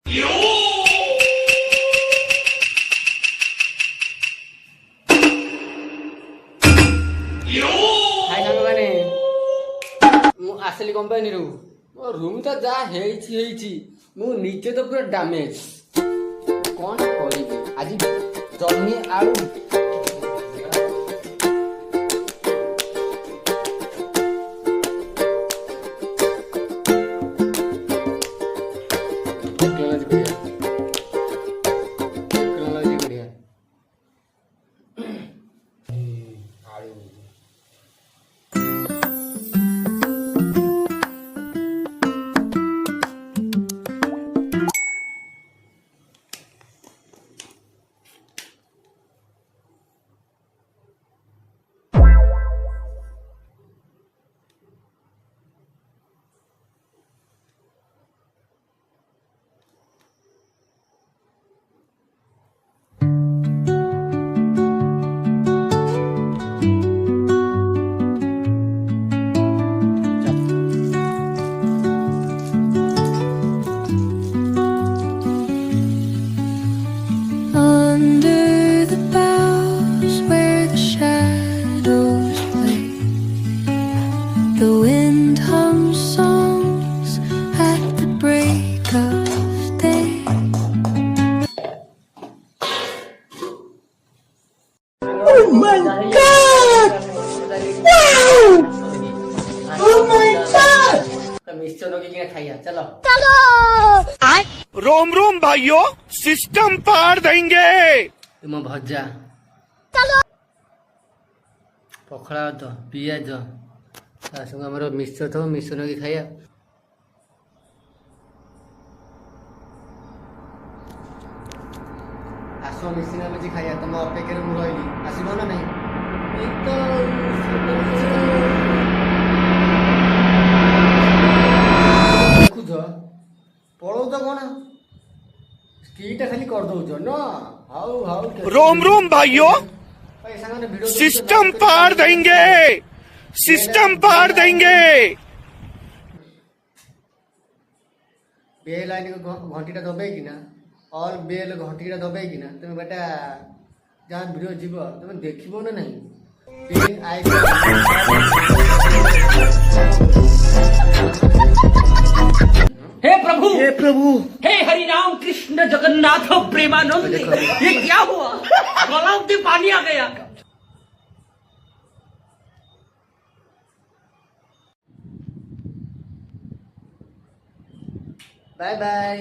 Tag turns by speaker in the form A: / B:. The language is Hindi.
A: हाय सांग माने मु आसली कंपनी रू मो रूम तो जा हेइची मु नीचे तो पूरा डैमेज कौन करिबे आज जर्नी आलू
B: Under the boughs where the shadows play, the wind hums songs at the break of day.
C: Oh my God! Wow! Oh my God!
A: Mixture लोग की खाइया चलो
D: रोम रोम भाइयों, सिस्टम पार देंगे।
A: तुम भजा पखड़ा तो पियाज ता संग हमर मिक्सचर तो मिक्सचर की खाइया आसो मिक्सिंग में खाइया तुम अपेक्षा मु रही आसब ना नहीं देखुझ पड़ो तो कौन स्कीटा खाली कर दौच न हाउ हाउ
D: रोम रोम भाइयों, सिस्टम पार देंगे, सिस्टम पार देंगे।
A: बेल लाइन घंटीटा दबे कि ना और बेल घंटीटा दबे कि ना तुम बेटा जहाँ वीडियो जीव तुम देखो ना नहीं बेल आई
E: हे प्रभु हे हरि राम कृष्ण जगन्नाथ प्रेमानंद ये क्या हुआ गलाव में पानी आ गया।
A: Bye bye.